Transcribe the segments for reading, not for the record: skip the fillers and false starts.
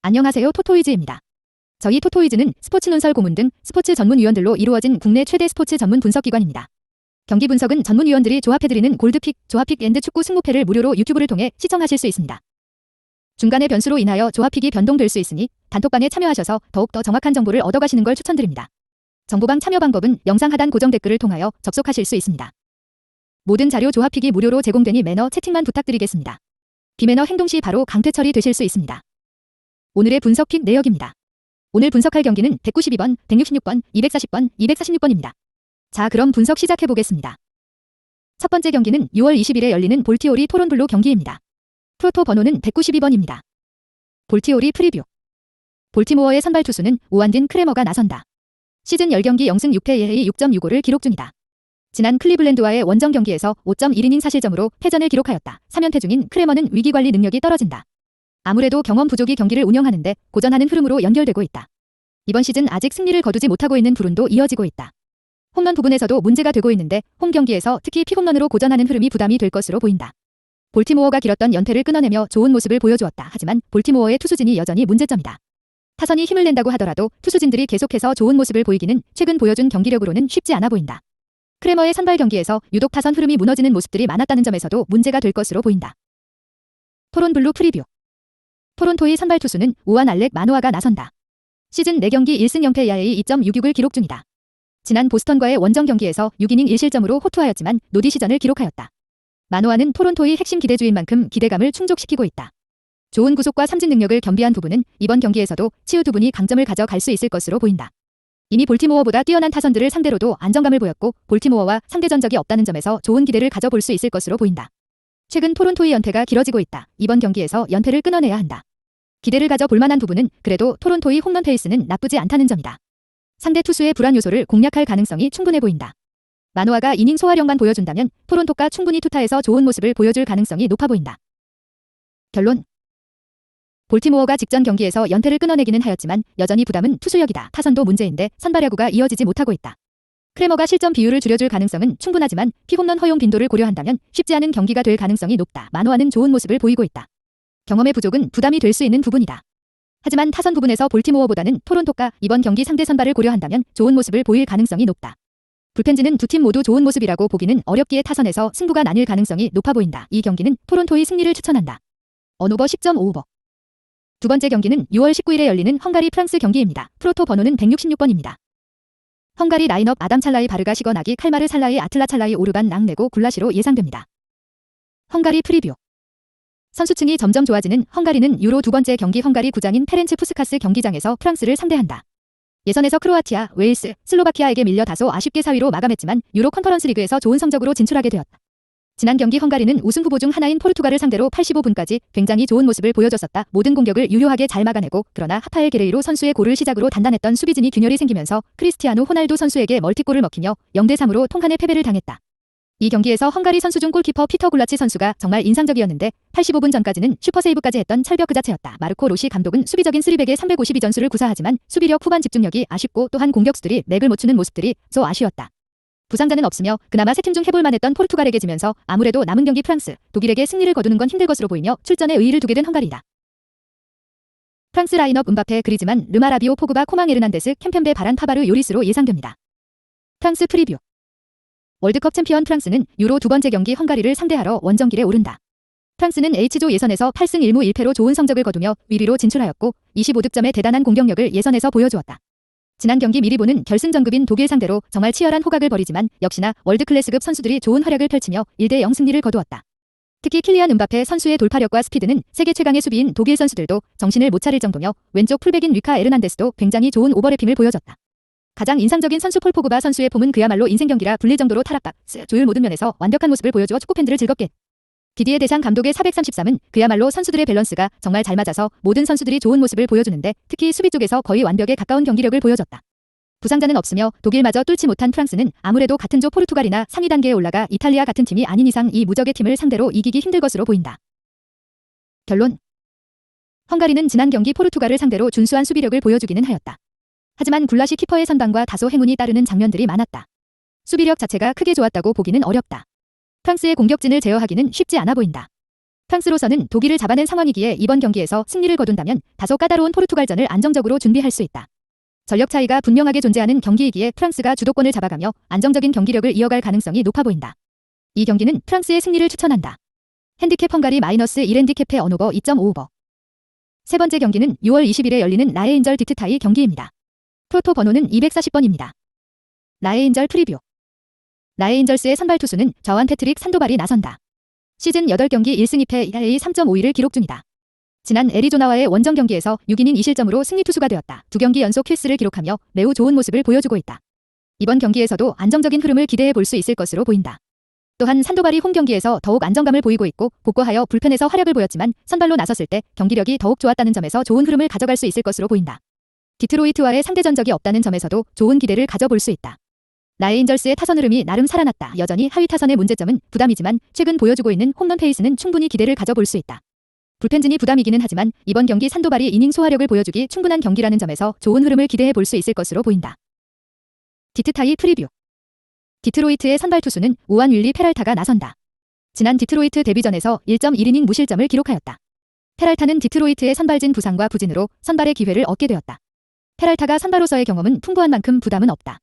안녕하세요. 토토이즈입니다. 저희 토토이즈는 스포츠 논설 고문 등 스포츠 전문위원들로 이루어진 국내 최대 스포츠 전문 분석기관입니다. 경기 분석은 전문위원들이 조합해드리는 골드픽, 조합픽 앤드 축구 승무패를 무료로 유튜브를 통해 시청하실 수 있습니다. 중간의 변수로 인하여 조합픽이 변동될 수 있으니 단톡방에 참여하셔서 더욱더 정확한 정보를 얻어가시는 걸 추천드립니다. 정보방 참여 방법은 영상 하단 고정 댓글을 통하여 접속하실 수 있습니다. 모든 자료 조합픽이 무료로 제공되니 매너 채팅만 부탁드리겠습니다. 비매너 행동 시 바로 강퇴 처리되실 수 있습니다. 오늘의 분석픽 내역입니다. 오늘 분석할 경기는 192번, 166번, 240번, 246번입니다. 자, 그럼 분석 시작해보겠습니다. 첫 번째 경기는 6월 20일에 열리는 볼티오리 토론블루 경기입니다. 프로토 번호는 192번입니다. 볼티오리 프리뷰. 볼티모어의 선발 투수는 오안딘 크레머가 나선다. 시즌 10경기 0승 6패 ERA 6.65를 기록 중이다. 지난 클리블랜드와의 원정 경기에서 5.1이닝 사실점으로 패전을 기록하였다. 3연패 중인 크레머는 위기관리 능력이 떨어진다. 아무래도 경험 부족이 경기를 운영하는데 고전하는 흐름으로 연결되고 있다. 이번 시즌 아직 승리를 거두지 못하고 있는 불운도 이어지고 있다. 홈런 부분에서도 문제가 되고 있는데 홈 경기에서 특히 픽홈런으로 고전하는 흐름이 부담이 될 것으로 보인다. 볼티모어가 길었던 연패를 끊어내며 좋은 모습을 보여주었다. 하지만 볼티모어의 투수진이 여전히 문제점이다. 타선이 힘을 낸다고 하더라도 투수진들이 계속해서 좋은 모습을 보이기는 최근 보여준 경기력으로는 쉽지 않아 보인다. 크레머의 선발 경기에서 유독 타선 흐름이 무너지는 모습들이 많았다는 점에서도 문제가 될 것으로 보인다. 토론블루 프리뷰. 토론토의 선발 투수는 우안 알렉 마노아가 나선다. 시즌 4경기 1승 0패 ERA 2.66을 기록 중이다. 지난 보스턴과의 원정 경기에서 6이닝 1실점으로 호투하였지만 노디 시전을 기록하였다. 마노아는 토론토의 핵심 기대주인 만큼 기대감을 충족시키고 있다. 좋은 구속과 삼진 능력을 겸비한 부분은 이번 경기에서도 치유 두 분이 강점을 가져갈 수 있을 것으로 보인다. 이미 볼티모어보다 뛰어난 타선들을 상대로도 안정감을 보였고 볼티모어와 상대 전적이 없다는 점에서 좋은 기대를 가져볼 수 있을 것으로 보인다. 최근 토론토의 연패가 길어지고 있다. 이번 경기에서 연패를 끊어내야 한다. 기대를 가져 볼만한 부분은 그래도 토론토의 홈런 페이스는 나쁘지 않다는 점이다. 상대 투수의 불안 요소를 공략할 가능성이 충분해 보인다. 마노아가 이닝 소화력만 보여준다면 토론토가 충분히 투타에서 좋은 모습을 보여줄 가능성이 높아 보인다. 결론. 볼티모어가 직전 경기에서 연패를 끊어내기는 하였지만 여전히 부담은 투수력이다. 타선도 문제인데 선발야구가 이어지지 못하고 있다. 크레머가 실점 비율을 줄여줄 가능성은 충분하지만 피홈런 허용 빈도를 고려한다면 쉽지 않은 경기가 될 가능성이 높다. 마노아는 좋은 모습을 보이고 있다. 경험의 부족은 부담이 될 수 있는 부분이다. 하지만 타선 부분에서 볼티모어보다는 토론토가 이번 경기 상대 선발을 고려한다면 좋은 모습을 보일 가능성이 높다. 불펜즈는 두 팀 모두 좋은 모습이라고 보기는 어렵기에 타선에서 승부가 나뉠 가능성이 높아 보인다. 이 경기는 토론토의 승리를 추천한다. 언오버 10.5오버. 두 번째 경기는 6월 19일에 열리는 헝가리 프랑스 경기입니다. 프로토 번호는 166번입니다. 헝가리 라인업 아담 찰라이 바르가 시거나기 칼마르 살라이 아틀라 찰라이 오르반 랑네고 굴라시로 예상됩니다. 헝가리 프리뷰. 선수층이 점점 좋아지는 헝가리는 유로 두 번째 경기 헝가리 구장인 페렌츠 푸스카스 경기장에서 프랑스를 상대한다. 예선에서 크로아티아, 웨일스, 슬로바키아에게 밀려 다소 아쉽게 4위로 마감했지만 유로 컨퍼런스 리그에서 좋은 성적으로 진출하게 되었다. 지난 경기 헝가리는 우승 후보 중 하나인 포르투갈을 상대로 85분까지 굉장히 좋은 모습을 보여줬었다. 모든 공격을 유효하게 잘 막아내고 그러나 하파엘 게레이로 선수의 골을 시작으로 단단했던 수비진이 균열이 생기면서 크리스티아노 호날두 선수에게 멀티골을 먹히며 0대3으로 통한의 패배를 당했다. 이 경기에서 헝가리 선수 중 골키퍼 피터 굴라치 선수가 정말 인상적이었는데 85분 전까지는 슈퍼세이브까지 했던 철벽 그 자체였다. 마르코 로시 감독은 수비적인 3백에 352전술을 구사하지만 수비력 후반 집중력이 아쉽고 또한 공격수들이 맥을 못 추는 모습들이 소 아쉬웠다. 부상자는 없으며 그나마 세 팀 중 해볼 만했던 포르투갈에게 지면서 아무래도 남은 경기 프랑스, 독일에게 승리를 거두는 건 힘들 것으로 보이며 출전에 의의를 두게 된 헝가리다. 프랑스 라인업 음바페, 그리즈만, 르마라비오, 포그바, 코망 에르난데스, 캠펜베, 바란, 파바르, 요리스로 예상됩니다. 프랑스 프리뷰. 월드컵 챔피언 프랑스는 유로 두 번째 경기 헝가리를 상대하러 원정길에 오른다. 프랑스는 H조 예선에서 8승 1무 1패로 좋은 성적을 거두며 위기로 진출하였고 25득점의 대단한 공격력을 예선에서 보여주었다. 지난 경기 미리 보는 결승전급인 독일 상대로 정말 치열한 호각을 벌이지만 역시나 월드클래스급 선수들이 좋은 활약을 펼치며 1대0 승리를 거두었다. 특히 킬리안 음바페 선수의 돌파력과 스피드는 세계 최강의 수비인 독일 선수들도 정신을 못 차릴 정도며 왼쪽 풀백인 리카 에르난데스도 굉장히 좋은 오버래핑을 보여줬다. 가장 인상적인 선수 폴 포그바 선수의 폼은 그야말로 인생 경기라 불릴 정도로 타락박, 조율 모든 면에서 완벽한 모습을 보여주어 축구팬들을 즐겁게 했다. 디디에 데상 감독의 433은 그야말로 선수들의 밸런스가 정말 잘 맞아서 모든 선수들이 좋은 모습을 보여주는데 특히 수비 쪽에서 거의 완벽에 가까운 경기력을 보여줬다. 부상자는 없으며 독일마저 뚫지 못한 프랑스는 아무래도 같은 조 포르투갈이나 상위 단계에 올라가 이탈리아 같은 팀이 아닌 이상 이 무적의 팀을 상대로 이기기 힘들 것으로 보인다. 결론. 헝가리는 지난 경기 포르투갈을 상대로 준수한 수비력을 보여주기는 하였다. 하지만 굴라시 키퍼의 선방과 다소 행운이 따르는 장면들이 많았다. 수비력 자체가 크게 좋았다고 보기는 어렵다. 프랑스의 공격진을 제어하기는 쉽지 않아 보인다. 프랑스로서는 독일을 잡아낸 상황이기에 이번 경기에서 승리를 거둔다면 다소 까다로운 포르투갈전을 안정적으로 준비할 수 있다. 전력 차이가 분명하게 존재하는 경기이기에 프랑스가 주도권을 잡아가며 안정적인 경기력을 이어갈 가능성이 높아 보인다. 이 경기는 프랑스의 승리를 추천한다. 핸디캡 헝가리 -1 핸디캡의 언오버 2.5오버. 세 번째 경기는 6월 20일에 열리는 라에인절 디트타이 경기입니다. 프로토 번호는 240번입니다. 라에인절 프리뷰. 라에인절스의 선발 투수는 저완 패트릭 산도발이 나선다. 시즌 8경기 1승 2패 ERA 3.51을 기록 중이다. 지난 애리조나와의 원정 경기에서 6이닝 2실점으로 승리 투수가 되었다. 2경기 연속 킬스를 기록하며 매우 좋은 모습을 보여주고 있다. 이번 경기에서도 안정적인 흐름을 기대해 볼 수 있을 것으로 보인다. 또한 산도발이 홈 경기에서 더욱 안정감을 보이고 있고 복구하여 불펜에서 활약을 보였지만 선발로 나섰을 때 경기력이 더욱 좋았다는 점에서 좋은 흐름을 가져갈 수 있을 것으로 보인다. 디트로이트와의 상대 전적이 없다는 점에서도 좋은 기대를 가져볼 수 있다. 라에인절스의 타선 흐름이 나름 살아났다. 여전히 하위 타선의 문제점은 부담이지만 최근 보여주고 있는 홈런 페이스는 충분히 기대를 가져볼 수 있다. 불펜진이 부담이기는 하지만 이번 경기 산도발이 이닝 소화력을 보여주기 충분한 경기라는 점에서 좋은 흐름을 기대해 볼 수 있을 것으로 보인다. 디트타이 프리뷰. 디트로이트의 선발 투수는 우안 윌리 페랄타가 나선다. 지난 디트로이트 데뷔전에서 1.1이닝 무실점을 기록하였다. 페랄타는 디트로이트의 선발진 부상과 부진으로 선발의 기회를 얻게 되었다. 페랄타가 선발로서의 경험은 풍부한 만큼 부담은 없다.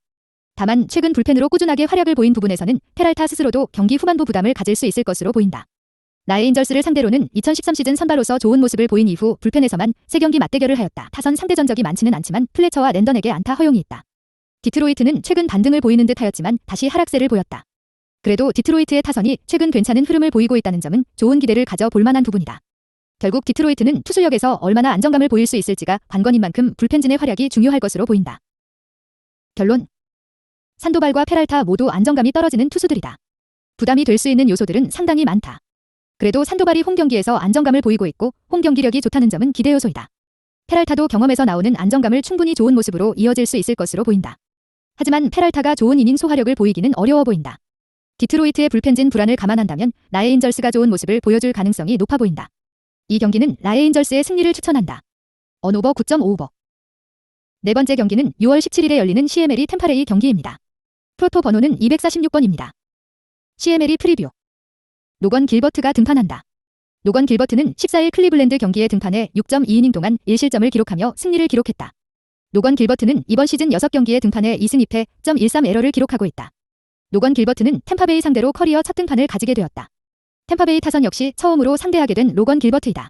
다만 최근 불펜으로 꾸준하게 활약을 보인 부분에서는 페랄타 스스로도 경기 후반부 부담을 가질 수 있을 것으로 보인다. 라에인절스를 상대로는 2013 시즌 선발로서 좋은 모습을 보인 이후 불펜에서만 3경기 맞대결을 하였다. 타선 상대 전적이 많지는 않지만 플래처와 랜던에게 안타 허용이 있다. 디트로이트는 최근 반등을 보이는 듯 하였지만 다시 하락세를 보였다. 그래도 디트로이트의 타선이 최근 괜찮은 흐름을 보이고 있다는 점은 좋은 기대를 가져볼 만한 부분이다. 결국 디트로이트는 투수력에서 얼마나 안정감을 보일 수 있을지가 관건인 만큼 불펜진의 활약이 중요할 것으로 보인다. 결론. 산도발과 페랄타 모두 안정감이 떨어지는 투수들이다. 부담이 될 수 있는 요소들은 상당히 많다. 그래도 산도발이 홈 경기에서 안정감을 보이고 있고 홈 경기력이 좋다는 점은 기대 요소이다. 페랄타도 경험에서 나오는 안정감을 충분히 좋은 모습으로 이어질 수 있을 것으로 보인다. 하지만 페랄타가 좋은 이닝 소화력을 보이기는 어려워 보인다. 디트로이트의 불펜진 불안을 감안한다면 라에인절스가 좋은 모습을 보여줄 가능성이 높아 보인다. 이 경기는 라에인절스의 승리를 추천한다. 언오버 9.5오버. 네 번째 경기는 6월 17일에 열리는 CMLE 템파레이 경기입니다. 프로토 번호는 246번입니다. CMLE 프리뷰. 로건 길버트가 등판한다. 로건 길버트는 14일 클리블랜드 경기에 등판해 6.2이닝 동안 1실점을 기록하며 승리를 기록했다. 로건 길버트는 이번 시즌 6경기에 등판해 2승 2패, .13 에러를 기록하고 있다. 로건 길버트는 템파베이 상대로 커리어 첫 등판을 가지게 되었다. 템파베이 타선 역시 처음으로 상대하게 된 로건 길버트이다.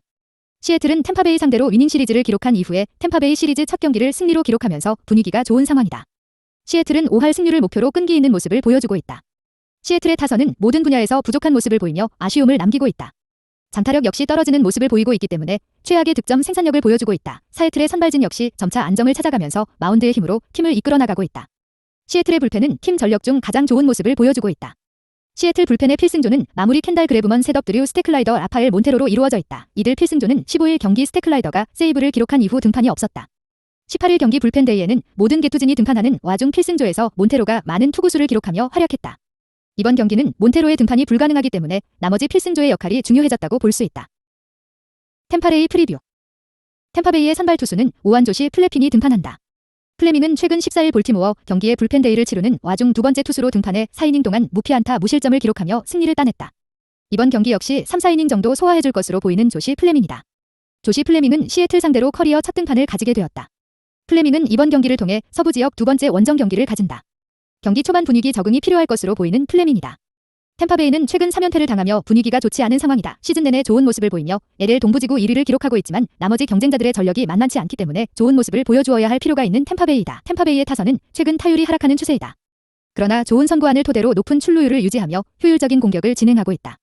시애틀은 템파베이 상대로 위닝 시리즈를 기록한 이후에 템파베이 시리즈 첫 경기를 승리로 기록하면서 분위기가 좋은 상황이다. 시애틀은 5할 승률을 목표로 끈기 있는 모습을 보여주고 있다. 시애틀의 타선은 모든 분야에서 부족한 모습을 보이며 아쉬움을 남기고 있다. 장타력 역시 떨어지는 모습을 보이고 있기 때문에 최악의 득점 생산력을 보여주고 있다. 시애틀의 선발진 역시 점차 안정을 찾아가면서 마운드의 힘으로 팀을 이끌어 나가고 있다. 시애틀의 불펜은 팀 전력 중 가장 좋은 모습을 보여주고 있다. 시애틀 불펜의 필승조는 마무리 켄달 그레브먼 셋업 드류 스테클라이더 라파엘 몬테로로 이루어져 있다. 이들 필승조는 15일 경기 스테클라이더가 세이브를 기록한 이후 등판이 없었다. 18일 경기 불펜 데이에는 모든 개투진이 등판하는 와중 필승조에서 몬테로가 많은 투구수를 기록하며 활약했다. 이번 경기는 몬테로의 등판이 불가능하기 때문에 나머지 필승조의 역할이 중요해졌다고 볼 수 있다. 템파레이 프리뷰. 템파베이의 선발 투수는 오한 조시 플래핑이 등판한다. 플레밍은 최근 14일 볼티모어 경기에 불펜 데이를 치르는 와중 두 번째 투수로 등판해 4이닝 동안 무피안타 무실점을 기록하며 승리를 따냈다. 이번 경기 역시 3, 4이닝 정도 소화해줄 것으로 보이는 조시 플레밍이다. 조시 플레밍은 시애틀 상대로 커리어 첫 등판을 가지게 되었다. 플레밍은 이번 경기를 통해 서부 지역 두 번째 원정 경기를 가진다. 경기 초반 분위기 적응이 필요할 것으로 보이는 플레밍이다. 템파베이는 최근 3연패를 당하며 분위기가 좋지 않은 상황이다. 시즌 내내 좋은 모습을 보이며 LL 동부지구 1위를 기록하고 있지만 나머지 경쟁자들의 전력이 만만치 않기 때문에 좋은 모습을 보여주어야 할 필요가 있는 템파베이다. 템파베이의 타선은 최근 타율이 하락하는 추세이다. 그러나 좋은 선구안을 토대로 높은 출루율을 유지하며 효율적인 공격을 진행하고 있다.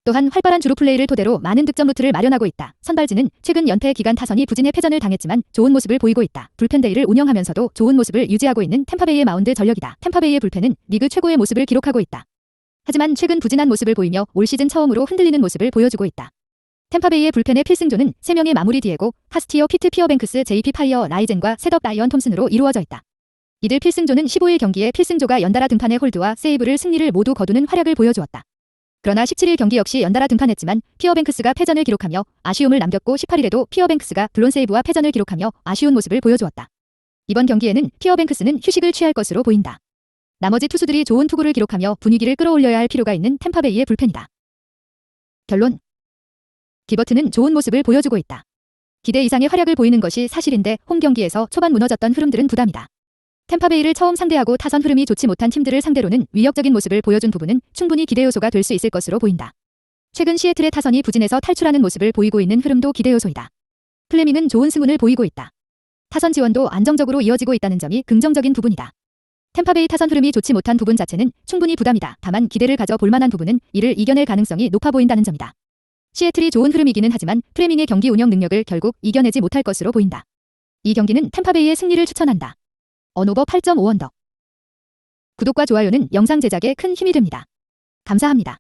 또한 활발한 주루 플레이를 토대로 많은 득점 루트를 마련하고 있다. 선발진은 최근 연패 기간 타선이 부진해 패전을 당했지만 좋은 모습을 보이고 있다. 불펜 데이를 운영하면서도 좋은 모습을 유지하고 있는 템파베이의 마운드 전력이다. 템파베이의 불펜은 리그 최고의 모습을 기록하고 있다. 하지만 최근 부진한 모습을 보이며 올 시즌 처음으로 흔들리는 모습을 보여주고 있다. 템파베이의 불펜의 필승조는 3명의 마무리 디에고, 카스티어, 피트 피어뱅크스, JP 파이어, 라이젠과 셋업 라이언 톰슨으로 이루어져 있다. 이들 필승조는 15일 경기에 필승조가 연달아 등판해 홀드와 세이브를 승리를 모두 거두는 활약을 보여주었다. 그러나 17일 경기 역시 연달아 등판했지만 피어뱅크스가 패전을 기록하며 아쉬움을 남겼고 18일에도 피어뱅크스가 블론 세이브와 패전을 기록하며 아쉬운 모습을 보여주었다. 이번 경기에는 피어뱅크스는 휴식을 취할 것으로 보인다. 나머지 투수들이 좋은 투구를 기록하며 분위기를 끌어올려야 할 필요가 있는 템파베이의 불펜이다. 결론. 기버튼은 좋은 모습을 보여주고 있다. 기대 이상의 활약을 보이는 것이 사실인데 홈 경기에서 초반 무너졌던 흐름들은 부담이다. 템파베이를 처음 상대하고 타선 흐름이 좋지 못한 팀들을 상대로는 위협적인 모습을 보여준 부분은 충분히 기대 요소가 될 수 있을 것으로 보인다. 최근 시애틀의 타선이 부진해서 탈출하는 모습을 보이고 있는 흐름도 기대 요소이다. 플레밍은 좋은 승운을 보이고 있다. 타선 지원도 안정적으로 이어지고 있다는 점이 긍정적인 부분이다. 템파베이 타선 흐름이 좋지 못한 부분 자체는 충분히 부담이다. 다만 기대를 가져 볼 만한 부분은 이를 이겨낼 가능성이 높아 보인다는 점이다. 시애틀이 좋은 흐름이기는 하지만 플레밍의 경기 운영 능력을 결국 이겨내지 못할 것으로 보인다. 이 경기는 템파베이의 승리를 추천한다. 언오버 8.5 언더. 구독과 좋아요는 영상 제작에 큰 힘이 됩니다. 감사합니다.